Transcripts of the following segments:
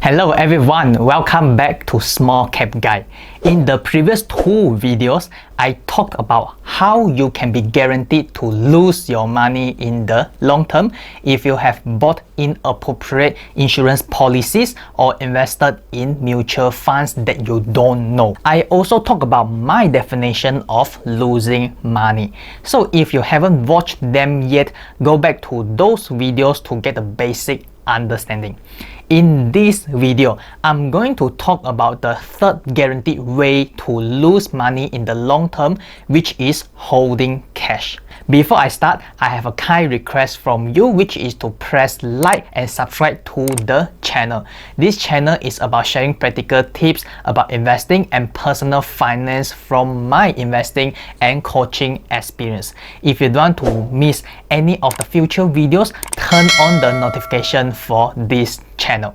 Hello everyone, welcome back to SmallCapGuy. In the previous two videos, I talked about how you can be guaranteed to lose your money in the long term if you have bought inappropriate insurance policies or invested in mutual funds that you don't know. I also talk about my definition of losing money. So if you haven't watched them yet, go back to those videos to get a basic understanding. In this video, I'm going to talk about the third guaranteed way to lose money in the long term, which is holding cash. Before I start, I have a kind request from you, which is to press like and subscribe to the channel. This channel is about sharing practical tips about investing and personal finance from my investing and coaching experience. If you don't want to miss any of the future videos, turn on the notification for this channel.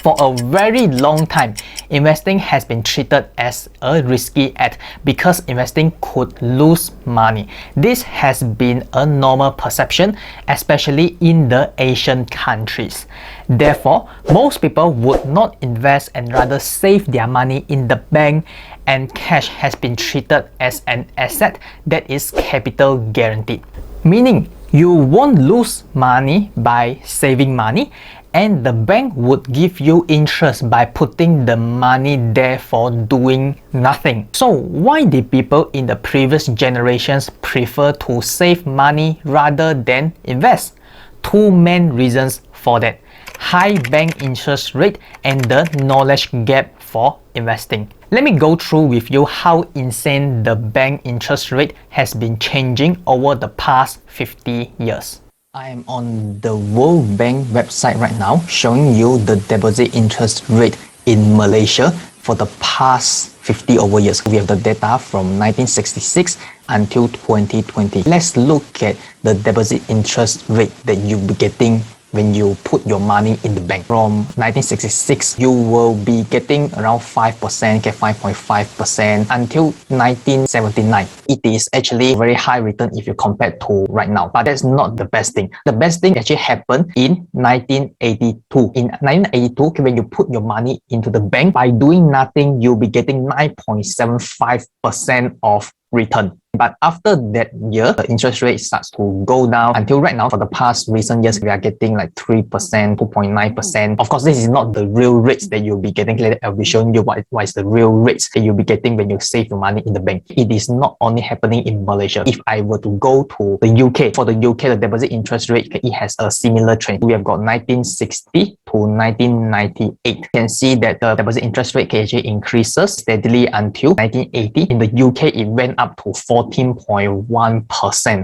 For a very long time, investing has been treated as a risky act because investing could lose money. This has been a normal perception, especially in the Asian countries. Therefore, most people would not invest and rather save their money in the bank, and cash has been treated as an asset that is capital guaranteed. Meaning, you won't lose money by saving money, and the bank would give you interest by putting the money there for doing nothing. So why did people in the previous generations prefer to save money rather than invest? Two main reasons for that: high bank interest rate and the knowledge gap for investing. Let me go through with you how insane the bank interest rate has been changing over the past 50 years. I am on the World Bank website right now, showing you the deposit interest rate in Malaysia for the past 50 over years. We have the data from 1966 until 2020. Let's look at the deposit interest rate that you'll be getting when you put your money in the bank. From 1966, you will be getting around 5%, get 5.5% until 1979. It is actually very high return if you compare to right now, but that's not the best thing. The best thing actually happened in 1982. In 1982, when you put your money into the bank, by doing nothing, you'll be getting 9.75% of return. But after that year, the interest rate starts to go down until right now. For the past recent years, we are getting like 3%, 2.9%. Of course, this is not the real rates that you'll be getting. Later, I'll be showing you what is the real rates that you'll be getting when you save your money in the bank. It is not only happening in Malaysia. If I were to go to the UK, for the UK, the deposit interest rate, it has a similar trend. We have got 1960 to 1998. You can see that the deposit interest rate actually increases steadily until 1980. In the UK, it went up to 14.1%.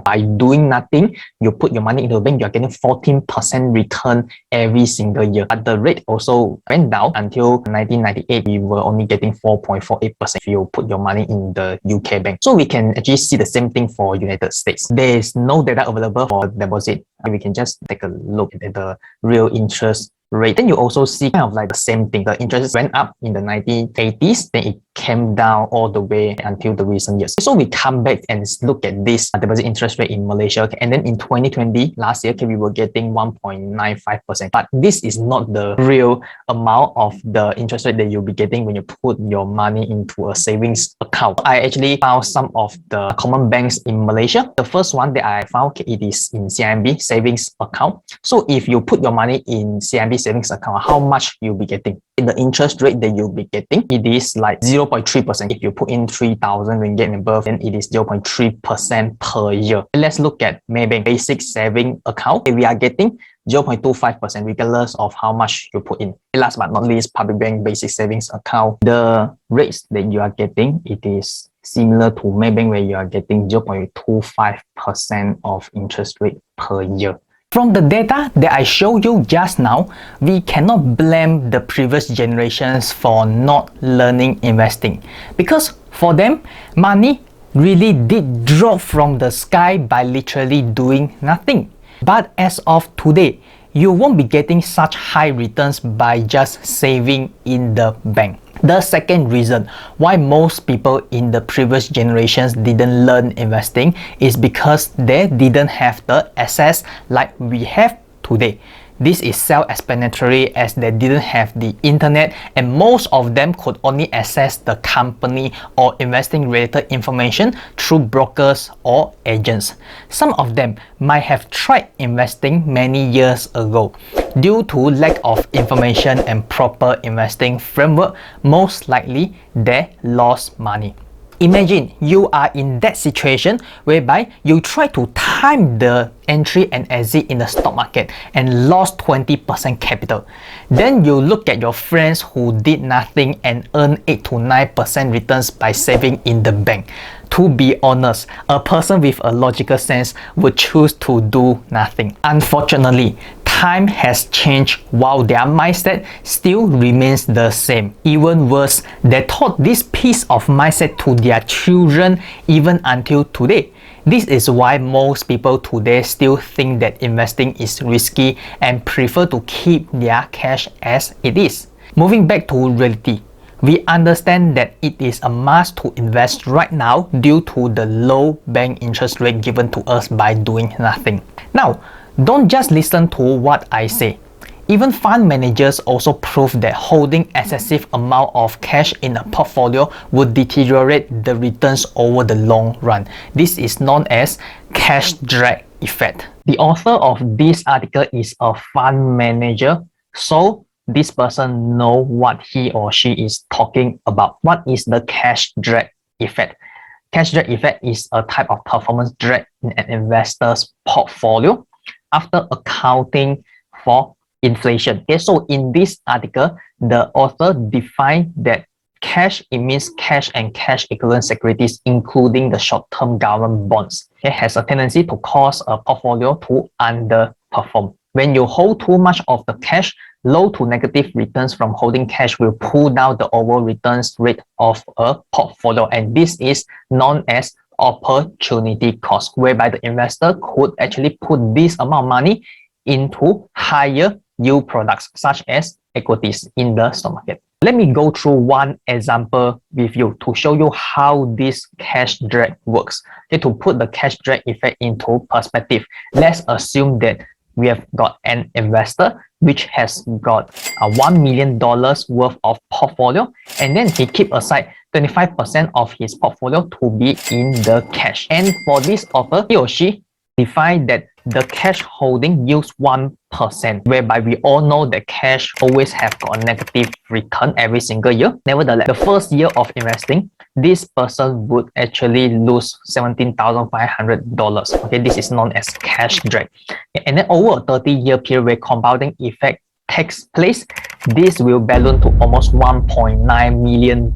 By doing nothing, you put your money into the bank, you're getting 14% return every single year. But the rate also went down until 1998. We were only getting 4.48% if you put your money in the UK bank. So we can actually see the same thing for United States. There is no data available for deposit. We can just take a look at the real interest rate. Then you also see kind of like the same thing. The interest went up in the 1980s, then it came down all the way until the recent years. So we come back and look at this deposit interest rate in Malaysia. And then in 2020, last year, we were getting 1.95%. But this is not the real amount of the interest rate that you'll be getting when you put your money into a savings account. I actually found some of the common banks in Malaysia. The first one that I found, it is in CIMB savings account. So if you put your money in CIMB savings account, how much you'll be getting? The interest rate that you'll be getting, it is like 0.3%. If you put in 3,000 ringgit and above, then it is 0.3% per year. Let's look at Maybank basic saving account. We are getting 0.25% regardless of how much you put in. Last but not least, Public Bank basic savings account. The rates that you are getting, it is similar to Maybank, where you are getting 0.25% of interest rate per year. From the data that I showed you just now, we cannot blame the previous generations for not learning investing, because for them, money really did drop from the sky by literally doing nothing. But as of today, you won't be getting such high returns by just saving in the bank. The second reason why most people in the previous generations didn't learn investing is because they didn't have the access like we have today. This is self-explanatory as they didn't have the internet and most of them could only access the company or investing related information through brokers or agents. Some of them might have tried investing many years ago. Due to lack of information and proper investing framework, most likely they lost money. Imagine you are in that situation whereby you try to time the entry and exit in the stock market and lost 20% capital. Then you look at your friends who did nothing and earn 8 to 9% returns by saving in the bank. To be honest, a person with a logical sense would choose to do nothing. Unfortunately, time has changed while their mindset still remains the same. Even worse, they taught this piece of mindset to their children even until today. This is why most people today still think that investing is risky and prefer to keep their cash as it is. Moving back to reality, we understand that it is a must to invest right now due to the low bank interest rate given to us by doing nothing. Now, don't just listen to what I say. Even fund managers also prove that holding excessive amount of cash in a portfolio would deteriorate the returns over the long run. This is known as cash drag effect. The author of this article is a fund manager, so this person knows what he or she is talking about. What is the cash drag effect? Cash drag effect is a type of performance drag in an investor's portfolio after accounting for inflation. Okay, so in this article, the author defined that cash, it means cash and cash equivalent securities, including the short-term government bonds. It has a tendency to cause a portfolio to underperform. When you hold too much of the cash, low to negative returns from holding cash will pull down the overall returns rate of a portfolio, and this is known as opportunity cost, whereby the investor could actually put this amount of money into higher yield products such as equities in the stock market. Let me go through one example with you to show you how this cash drag works. Okay, to put the cash drag effect into perspective, let's assume that we have got an investor which has got $1 million worth of portfolio, and then he keep aside 25% of his portfolio to be in the cash. And for this offer, he or she defined that the cash holding yields 1%, whereby we all know that cash always have got a negative return every single year. Nevertheless, the first year of investing, this person would actually lose $17,500. Okay, this is known as cash drag. And then over a 30-year period where compounding effect takes place, this will balloon to almost $1.9 million,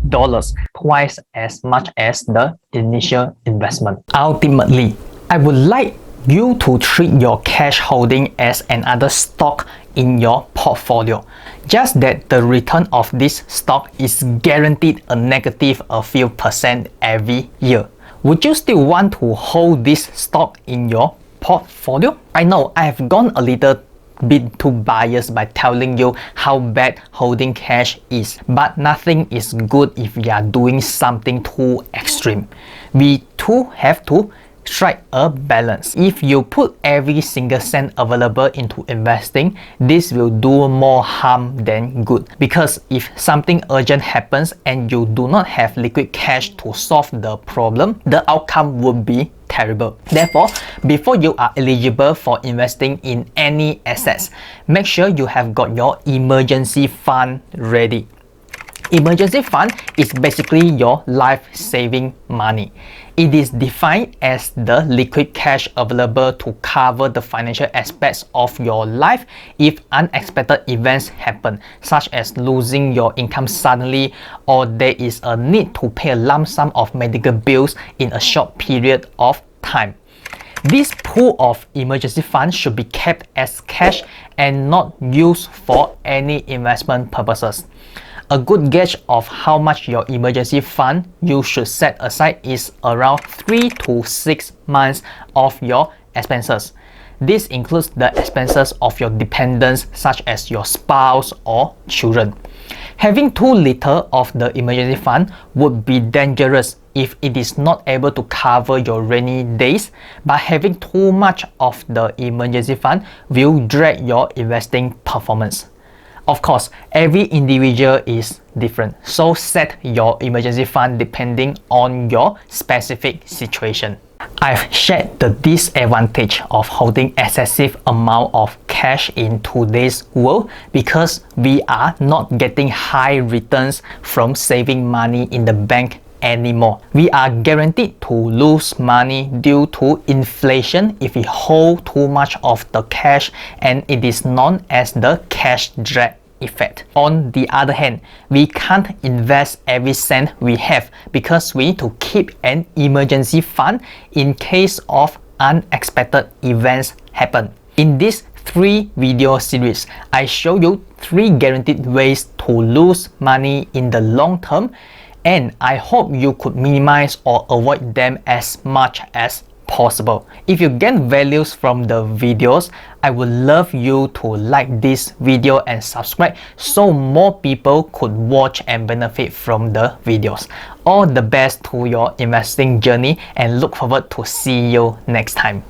twice as much as the initial investment. Ultimately, I would like you to treat your cash holding as another stock in your portfolio. Just that the return of this stock is guaranteed a negative a few percent every year. Would you still want to hold this stock in your portfolio? I know I have gone a little bit too biased by telling you how bad holding cash is, but nothing is good if you are doing something too extreme. We too have to strike a balance. If you put every single cent available into investing, this will do more harm than good. Because if something urgent happens and you do not have liquid cash to solve the problem, the outcome would be terrible. Therefore, before you are eligible for investing in any assets, make sure you have got your emergency fund ready. Emergency fund is basically your life-saving money. It is defined as the liquid cash available to cover the financial aspects of your life if unexpected events happen, such as losing your income suddenly, or there is a need to pay a lump sum of medical bills in a short period of time. This pool of emergency funds should be kept as cash and not used for any investment purposes. A good gauge of how much your emergency fund you should set aside is around 3 to 6 months of your expenses. This includes the expenses of your dependents such as your spouse or children. Having too little of the emergency fund would be dangerous if it is not able to cover your rainy days, but having too much of the emergency fund will drag your investing performance. Of course, every individual is different, so set your emergency fund depending on your specific situation. I've shared the disadvantage of holding excessive amount of cash in today's world because we are not getting high returns from saving money in the bank anymore. We are guaranteed to lose money due to inflation if we hold too much of the cash, and it is known as the cash drag effect. On the other hand, we can't invest every cent we have because we need to keep an emergency fund in case of unexpected events happen. In this 3 video series, I show you 3 guaranteed ways to lose money in the long term, and I hope you could minimize or avoid them as much as possible. If you get values from the videos, I would love you to like this video and subscribe so more people could watch and benefit from the videos. All the best to your investing journey and look forward to see you next time.